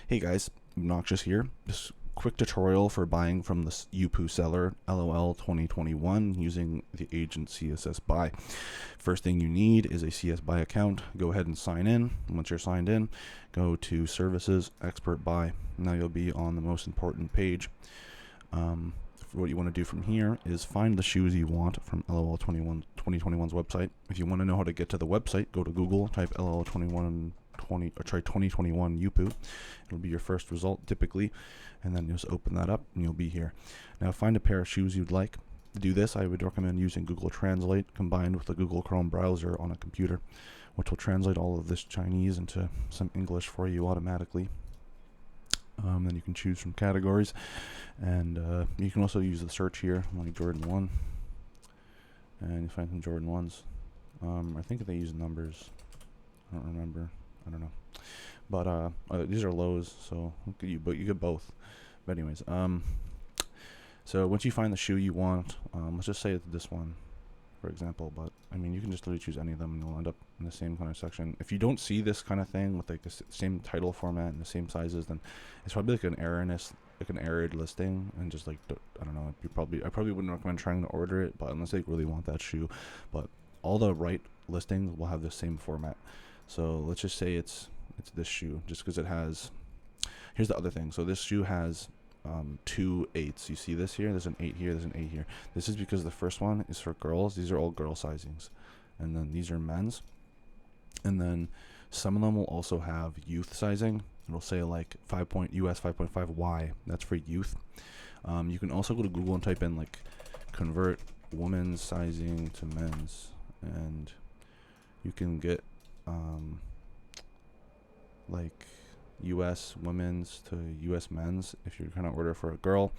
Hey guys, Obnoxious here. This quick tutorial for buying from the UPU seller lol2021 using the agent cssbuy. First thing you need is a cssbuy account. Go ahead and sign in. Once you're signed in, go to services, expert buy. Now you'll be on the most important page. What you want to do from here is find the shoes you want from lol2021's website. If you want to know how to get to the website, go to Google, type lol2021 2021 UPU. It'll be your first result typically, and then just open that up and you'll be here. Now find a pair of shoes you'd like. To do this, I would recommend using Google Translate combined with the Google Chrome browser on a computer, which will translate all of this Chinese into some English for you automatically. Then you can choose from categories, and you can also use the search here, like Jordan 1, and you find some Jordan 1s. I think they use numbers. I don't remember. I don't know. But these are lows, so you get both. But anyways, so once you find the shoe you want, let's just say it's this one, for example. But I mean, you can just literally choose any of them, and you'll end up in the same kind of section. If you don't see this kind of thing with like the same title format and the same sizes, then it's probably like an errored listing, and just like I don't know. I probably wouldn't recommend trying to order it, but unless they really want that shoe. But all the right listings will have the same format. So let's just say it's this shoe, just because it has. Here's the other thing. So this shoe has 2 8s. You see this here? There's an 8 here. There's an 8 here. This is because the first one is for girls. These are all girl sizings, and then these are men's. And then some of them will also have youth sizing. It'll say like US 5.5Y. That's for youth. You can also go to Google and type in like convert women's sizing to men's, and you can get like US women's to US men's if you're gonna order for a girl,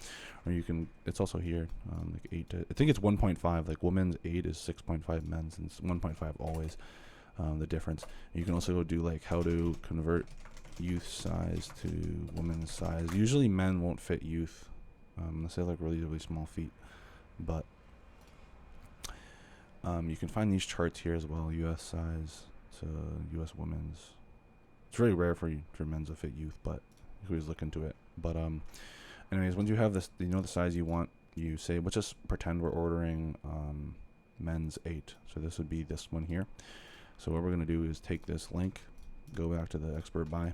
or you can. It's also here like 8 to, I think it's 1.5. Like women's 8 is 6.5 men's, and it's 1.5 always. The difference. You can also go do like how to convert youth size to women's size. Usually men won't fit youth unless they have like really small feet, but you can find these charts here as well. US size to US women's. It's very rare for men's to fit youth, but you always look into it. But anyways, once you have this, you know the size you want. You say, let's just pretend we're ordering men's 8. So this would be this one here. So what we're gonna do is take this link, go back to the expert buy,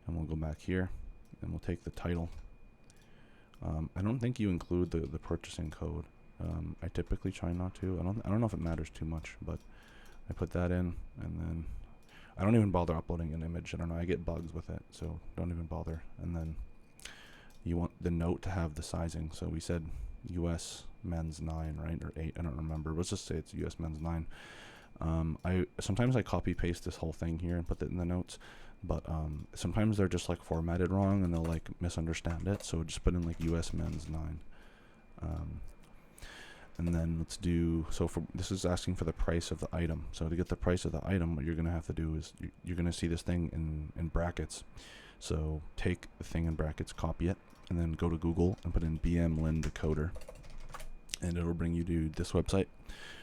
and we'll go back here, and we'll take the title. I don't think you include the purchasing code. I typically try not to. I don't know if it matters too much, but I put that in, and then I don't even bother uploading an image. I don't know. I get bugs with it, so don't even bother. And then you want the note to have the sizing. So we said US men's 9, right, or 8. I don't remember. Let's just say it's US men's 9. Sometimes I copy paste this whole thing here and put it in the notes, but sometimes they're just like formatted wrong and they'll like misunderstand it. So just put in like US men's 9. And then let's do, so for this is asking for the price of the item. So to get the price of the item, what you're going to have to do is you're going to see this thing in brackets. So take the thing in brackets, copy it, and then go to Google and put in BM Lin decoder, and it'll bring you to this website.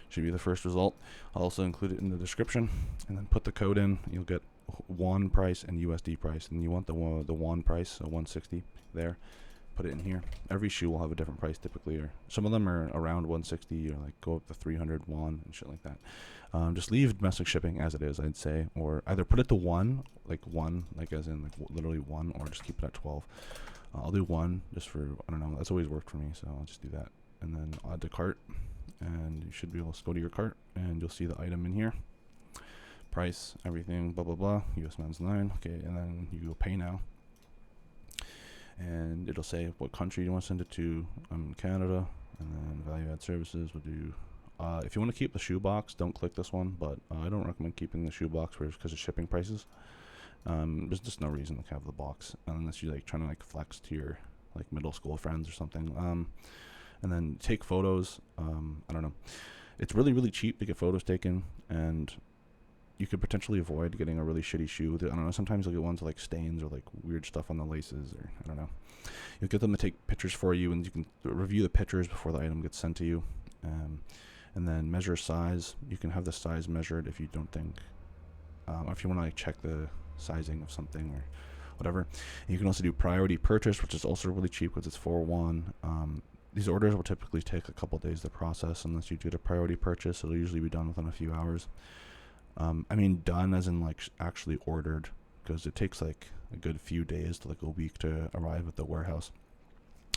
Should be the first result. I'll also include it in the description, and then put the code in. You'll get WON price and USD price, and you want the WON price, so 160 there. Put it in here. Every shoe will have a different price typically, or some of them are around 160, or like go up to 300 WON and shit like that. Just leave domestic shipping as it is, I'd say, or either put it to 1, like as in like literally 1, or just keep it at 12. I'll do 1 just for, I don't know, that's always worked for me, so I'll just do that. And then add to cart, and you should be able to go to your cart, and you'll see the item in here. Price, everything, blah blah blah, US men's 9. Okay, and then you go pay now. And it'll say what country you want to send it to. Canada, and then value add services. We'll do. If you want to keep the shoebox, don't click this one. But I don't recommend keeping the shoebox because of shipping prices. There's just no reason to have the box unless you're like trying to like flex to your like middle school friends or something. And then take photos. I don't know. It's really cheap to get photos taken, and you could potentially avoid getting a really shitty shoe. I don't know, sometimes you'll get ones with like stains or like weird stuff on the laces, or I don't know. You'll get them to take pictures for you, and you can review the pictures before the item gets sent to you. And then measure size. You can have the size measured if you don't think, if you want to like check the sizing of something, or whatever. And you can also do priority purchase, which is also really cheap because it's 4-1. These orders will typically take a couple days to process unless you do the priority purchase. It'll usually be done within a few hours. I mean done as in like actually ordered, because it takes like a good few days to like a week to arrive at the warehouse.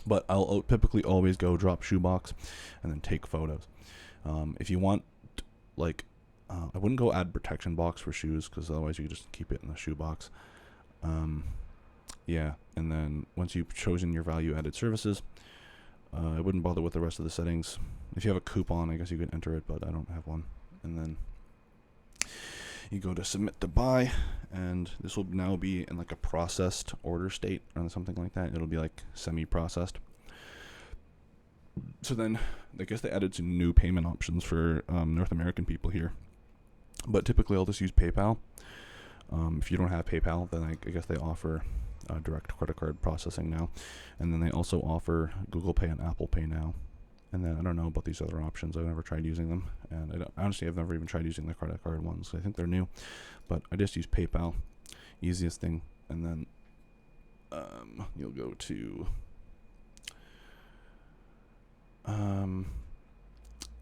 But I'll typically always go drop shoebox and then take photos. If you want, like, I wouldn't go add protection box for shoes because otherwise you just keep it in the shoebox. Yeah, and then once you've chosen your value-added services, I wouldn't bother with the rest of the settings. If you have a coupon, I guess you could enter it, but I don't have one. And then you go to submit to buy, and this will now be in like a processed order state or something like that. It'll be like semi-processed. So then I guess they added some new payment options for North American people here. But typically I'll just use PayPal. If you don't have PayPal, then I guess they offer direct credit card processing now. And then they also offer Google Pay and Apple Pay now. And then I don't know about these other options. I've never tried using them. And honestly, I've never even tried using the credit card ones. I think they're new. But I just use PayPal. Easiest thing. And then you'll go to...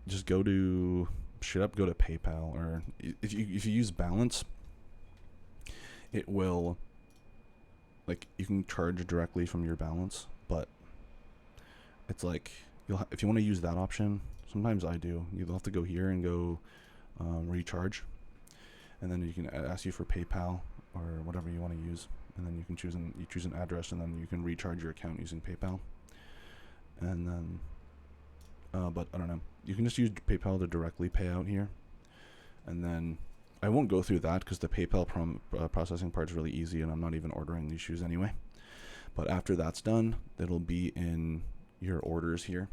just go to... go to PayPal. Or if you use Balance, it will... like, you can charge directly from your balance, but it's like if you want to use that option, sometimes I do. You'll have to go here and go recharge, and then you can ask you for PayPal or whatever you want to use, and then you can choose an address, and then you can recharge your account using PayPal. And then, but I don't know. You can just use PayPal to directly pay out here, and then. I won't go through that because the PayPal processing part is really easy, and I'm not even ordering these shoes anyway. But after that's done, it'll be in your orders here.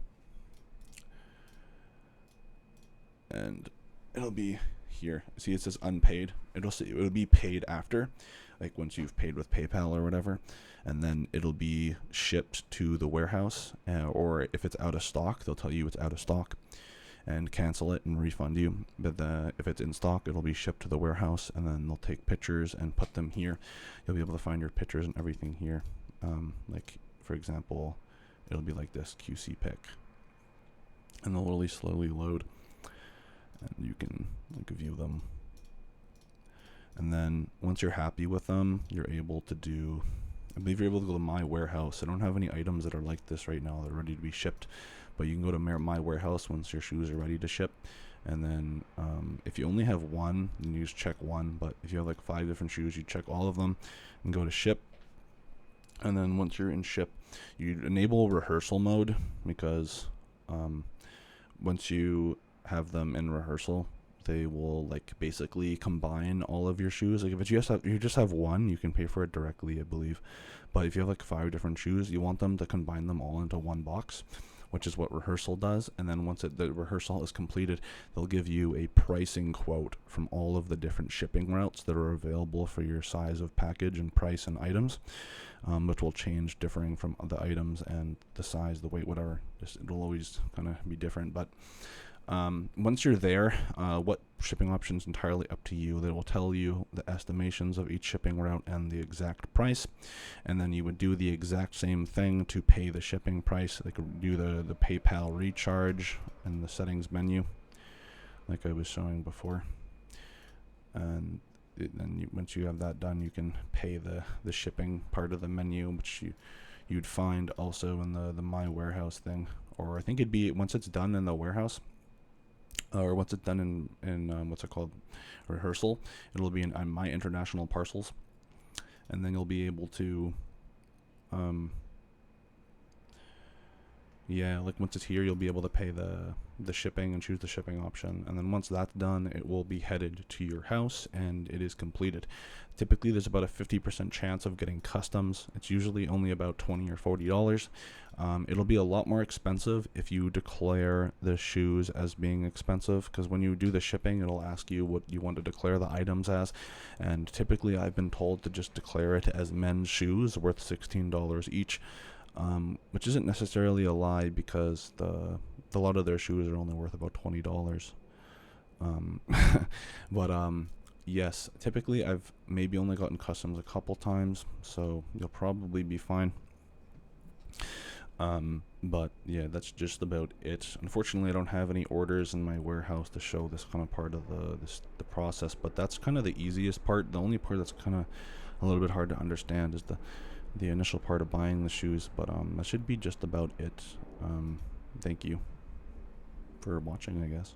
And it'll be here. See, it says unpaid. It'll be paid after, like once you've paid with PayPal or whatever. And then it'll be shipped to the warehouse. Or if it's out of stock, they'll tell you it's out of stock and cancel it and refund you. But if it's in stock, it'll be shipped to the warehouse, and then they'll take pictures and put them here. You'll be able to find your pictures and everything here. Like, for example, it'll be like this QC pic, and they'll really slowly load, and you can like view them. And then once you're happy with them, you're able to do, I believe you're able to go to My Warehouse. I don't have any items that are like this right now. They're ready to be shipped. But you can go to My Warehouse once your shoes are ready to ship. And then if you only have one, then you just check one. But if you have like 5 different shoes, you check all of them and go to ship. And then once you're in ship, you enable rehearsal mode, because once you have them in rehearsal, they will like basically combine all of your shoes. Like if you just have one, you can pay for it directly, I believe. But if you have like 5 different shoes, you want them to combine them all into one box, which is what rehearsal does. And then once the rehearsal is completed, they'll give you a pricing quote from all of the different shipping routes that are available for your size of package and price and items, which will change differing from the items and the size, the weight, whatever. It'll always kind of be different. But once you're there, what shipping option is entirely up to you. They will tell you the estimations of each shipping route and the exact price, and then you would do the exact same thing to pay the shipping price. They could do the PayPal recharge in the settings menu, like I was showing before. And then once you have that done, you can pay the shipping part of the menu, which you'd find also in the My Warehouse thing. Or I think it'd be once it's done in the warehouse, or once it's done in what's it called, rehearsal, it'll be in My International Parcels, and then you'll be able to like once it's here, you'll be able to pay the shipping and choose the shipping option. And then once that's done, it will be headed to your house and it is completed. Typically there's about a 50% chance of getting customs. It's usually only about $20 or $40. It'll be a lot more expensive if you declare the shoes as being expensive, because when you do the shipping, it'll ask you what you want to declare the items as, and typically I've been told to just declare it as men's shoes worth $16 each, which isn't necessarily a lie, because a lot of their shoes are only worth about $20. But yes, typically I've maybe only gotten customs a couple times, so you'll probably be fine. But yeah, that's just about it. Unfortunately, I don't have any orders in my warehouse to show this kind of part of the process, but that's kind of the easiest part. The only part that's kind of a little bit hard to understand is the initial part of buying the shoes, but that should be just about it. Thank you for watching, I guess.